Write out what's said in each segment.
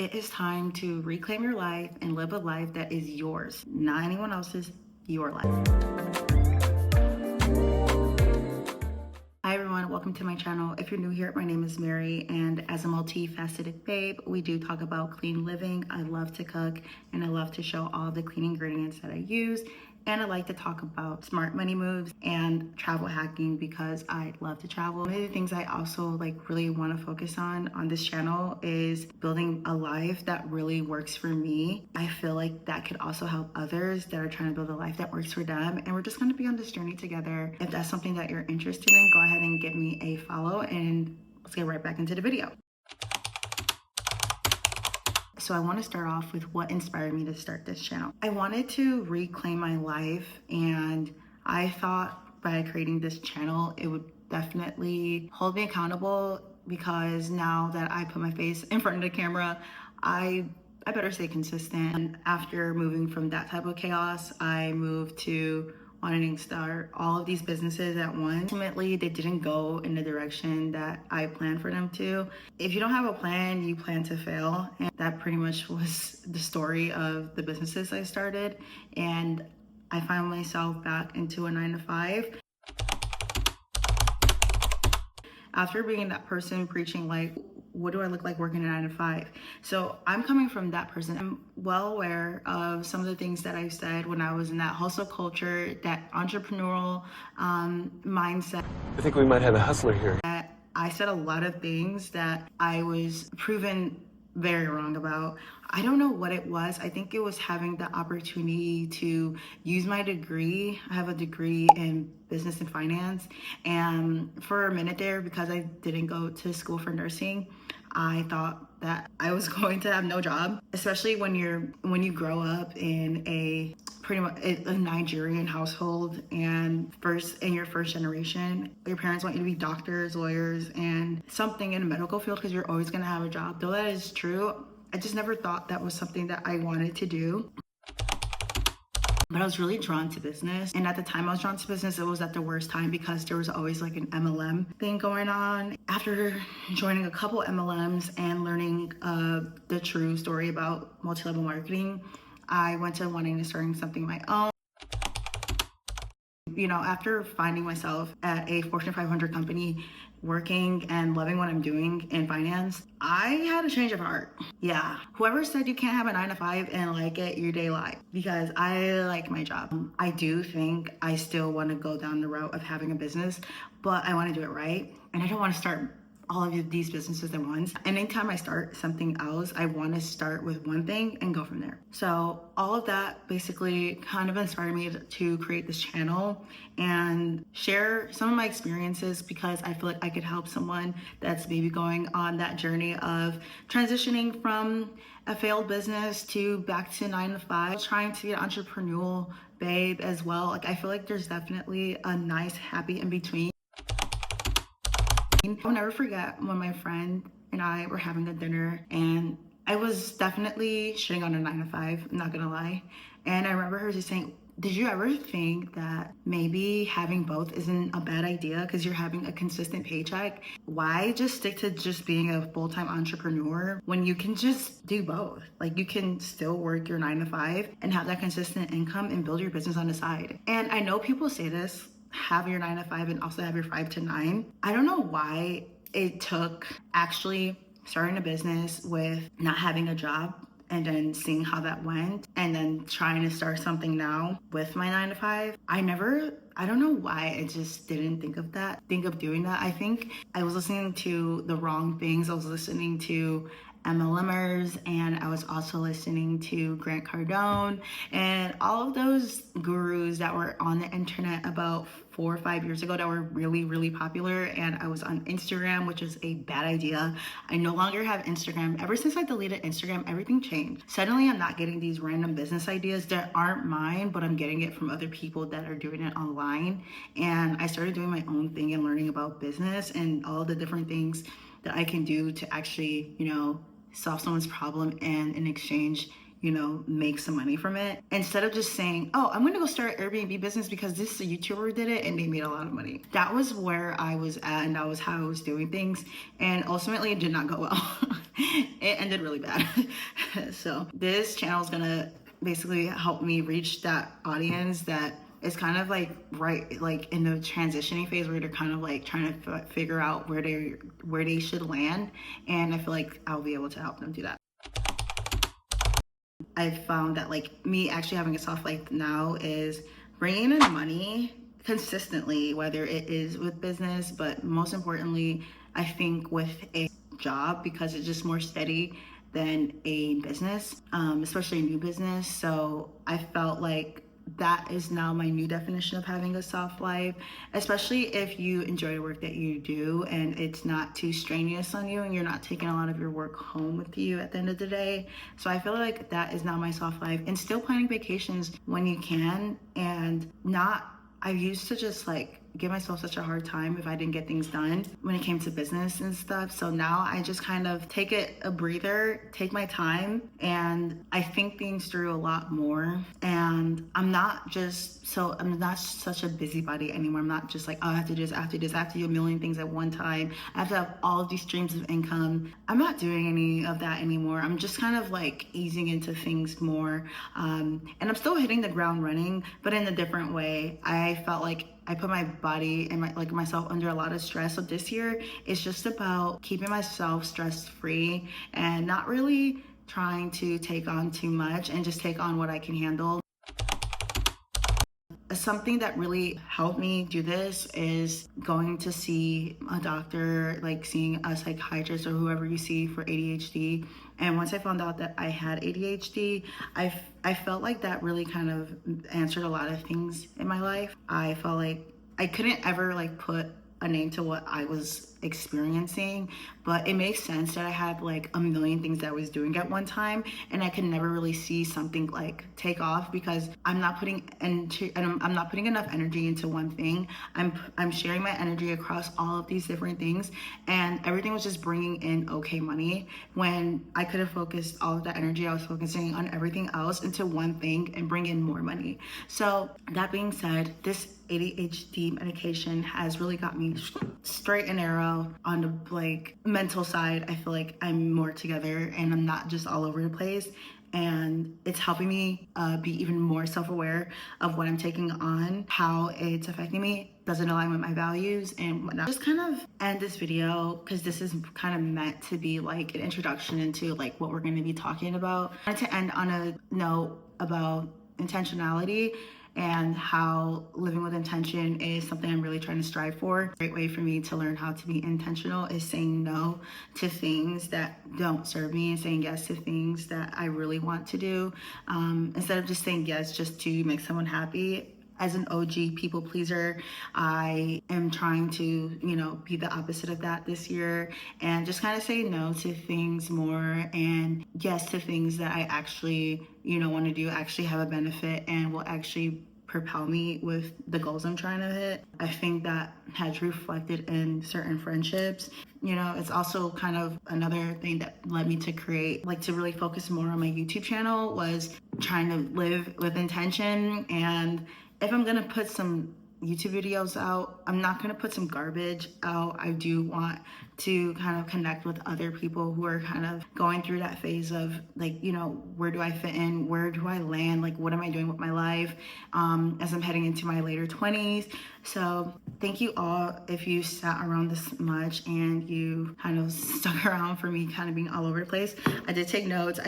It is time to reclaim your life and live a life that is yours, not anyone else's, your life. Hi everyone, welcome to my channel. If you're new here, my name is Mary, and as a multifaceted babe, we do talk about clean living. I love to cook and I love to show all the clean ingredients that I use. And I like to talk about smart money moves and travel hacking because I love to travel. One of the things I also really want to focus on this channel is building a life that really works for me. I feel like that could also help others that are trying to build a life that works for them. And we're just going to be on this journey together. If that's something that you're interested in, go ahead and give me a follow and let's get right back into the video. So I want to start off with what inspired me to start this channel. I wanted to reclaim my life, and I thought by creating this channel, it would definitely hold me accountable, because now that I put my face in front of the camera, I better stay consistent. And after moving from that type of chaos, I moved to wanting to start all of these businesses at once. Ultimately, they didn't go in the direction that I planned for them to. If you don't have a plan, you plan to fail. And that pretty much was the story of the businesses I started. And I found myself back into a 9-to-5. After being that person preaching what do I look like working a 9-to-5? So I'm coming from that person. I'm well aware of some of the things that I've said when I was in that hustle culture, that entrepreneurial mindset. I think we might have a hustler here. I said a lot of things that I was proven very wrong about. I don't know what it was. I think it was having the opportunity to use my degree. I have a degree in business and finance. And for a minute there, because I didn't go to school for nursing, I thought that I was going to have no job, especially when you grow up in a pretty much a Nigerian household, and in your first generation, your parents want you to be doctors, lawyers, and something in the medical field because you're always going to have a job. Though that is true, I just never thought that was something that I wanted to do. But I was really drawn to business. And at the time I was drawn to business, it was at the worst time because there was always an MLM thing going on. After joining a couple MLMs and learning the true story about multi-level marketing, I went to wanting to start something my own. After finding myself at a Fortune 500 company, working and loving what I'm doing in finance, I had a change of heart. Yeah, whoever said you can't have a 9-to-5 and like it, your day lied, because I like my job. I do think I still want to go down the route of having a business, but I want to do it right. And I don't want to start all of these businesses at once. And anytime I start something else, I want to start with one thing and go from there. So all of that basically kind of inspired me to create this channel and share some of my experiences, because I feel like I could help someone that's maybe going on that journey of transitioning from a failed business to back to 9-to-5, trying to be an entrepreneurial babe as well. I feel like there's definitely a nice happy in between. I'll never forget when my friend and I were having a dinner, and I was definitely shitting on a 9-to-5, I'm not gonna lie. And I remember her just saying, did you ever think that maybe having both isn't a bad idea because you're having a consistent paycheck? Why just stick to just being a full-time entrepreneur when you can just do both? You can still work your 9-to-5 and have that consistent income and build your business on the side. And I know people say this, have your 9-to-5 and also have your 5-to-9. I don't know why it took actually starting a business with not having a job and then seeing how that went, and then trying to start something now with my 9-to-5. I don't know why I just didn't think of doing that. I think I was listening to the wrong things. I was listening to MLMers, and I was also listening to Grant Cardone and all of those gurus that were on the internet about 4 or 5 years ago that were really, really popular. And I was on Instagram, which is a bad idea. I no longer have Instagram. Ever since I deleted Instagram, everything changed. Suddenly I'm not getting these random business ideas that aren't mine, but I'm getting it from other people that are doing it online. And I started doing my own thing and learning about business and all the different things that I can do to actually, solve someone's problem, and in exchange make some money from it. Instead of just saying, oh, I'm gonna go start an Airbnb business because this YouTuber did it and they made a lot of money. That was where I was at, and that was how I was doing things. And ultimately it did not go well. It ended really bad. So this channel is gonna basically help me reach that audience that is kind of like right like in the transitioning phase where they're kind of like trying to figure out where they should land, and I feel like I'll be able to help them do that. I found that like me actually having a soft life now is bringing in money consistently, whether it is with business, but most importantly, I think with a job, because it's just more steady than a business, especially a new business. So I felt like that is now my new definition of having a soft life, especially if you enjoy the work that you do and it's not too strenuous on you and you're not taking a lot of your work home with you at the end of the day. So I feel like that is now my soft life, and still planning vacations when you can, and not, I used to just like give myself such a hard time if I didn't get things done when it came to business and stuff. So now I just kind of take it a breather, take my time, and I think things through a lot more. And I'm not such a busybody anymore. I'm not just like, oh, I have to do this, I have to do this, I have to do a million things at one time, I have to have all of these streams of income. I'm not doing any of that anymore. I'm just kind of like easing into things more. And I'm still hitting the ground running, but in a different way. I felt like I put my body and myself under a lot of stress. So this year it's just about keeping myself stress free and not really trying to take on too much, and just take on what I can handle. Something that really helped me do this is going to see a doctor, like seeing a psychiatrist or whoever you see for ADHD. And once I found out that I had ADHD, I felt like that really kind of answered a lot of things in my life. I felt like I couldn't ever like put a name to what I was experiencing, but it makes sense that I had like a million things that I was doing at one time, and I could never really see something like take off because I'm not putting I'm not putting enough energy into one thing. I'm sharing my energy across all of these different things, and everything was just bringing in okay money when I could have focused all of that energy I was focusing on everything else into one thing and bring in more money. So that being said, this ADHD medication has really got me straight and narrow on the like mental side. I feel like I'm more together and I'm not just all over the place, and it's helping me be even more self-aware of what I'm taking on, how it's affecting me, doesn't align with my values and whatnot. Just kind of end this video because this is kind of meant to be like an introduction into like what we're going to be talking about. I wanted to end on a note about intentionality and how living with intention is something I'm really trying to strive for. A great way for me to learn how to be intentional is saying no to things that don't serve me and saying yes to things that I really want to do, instead of just saying yes just to make someone happy. As an OG people pleaser, I am trying to, be the opposite of that this year and just kind of say no to things more and yes to things that I actually, want to do, actually have a benefit and will actually propel me with the goals I'm trying to hit. I think that has reflected in certain friendships. It's also kind of another thing that led me to create, like to really focus more on my YouTube channel, was trying to live with intention. And if I'm gonna put some YouTube videos out, I'm not gonna put some garbage out. I do want to kind of connect with other people who are kind of going through that phase of like, where do I fit in? Where do I land? Like, what am I doing with my life as I'm heading into my later 20s? So thank you all if you sat around this much and you kind of stuck around for me kind of being all over the place. I did take notes.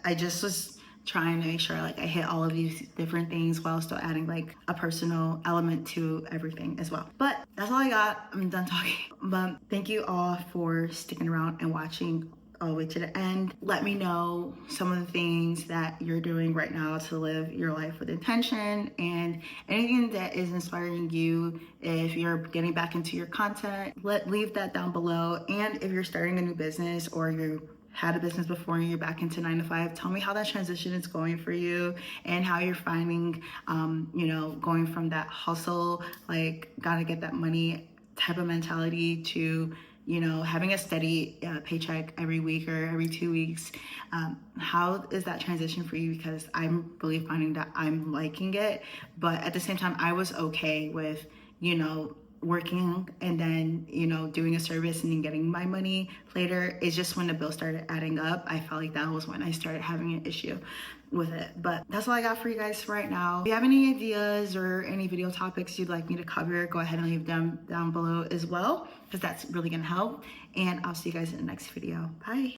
I just was trying to make sure like I hit all of these different things while still adding like a personal element to everything as well. But that's all I got. I'm done talking. But thank you all for sticking around and watching all the way to the end. Let me know some of the things that you're doing right now to live your life with intention, and anything that is inspiring you. If you're getting back into your content, leave that down below. And if you're starting a new business or you had a business before and you're back into 9 to 5, tell me how that transition is going for you and how you're finding, going from that hustle, like gotta get that money type of mentality to, you know, having a steady paycheck every week or every 2 weeks. How is that transition for you? Because I'm really finding that I'm liking it, but at the same time, I was okay with, you know, working and then, you know, doing a service and then getting my money later. It's just when the bill started adding up, I felt like that was when I started having an issue with it. But that's all I got for you guys right now. If you have any ideas or any video topics you'd like me to cover, go ahead and leave them down below as well, because that's really gonna help. And I'll see you guys in the next video. Bye.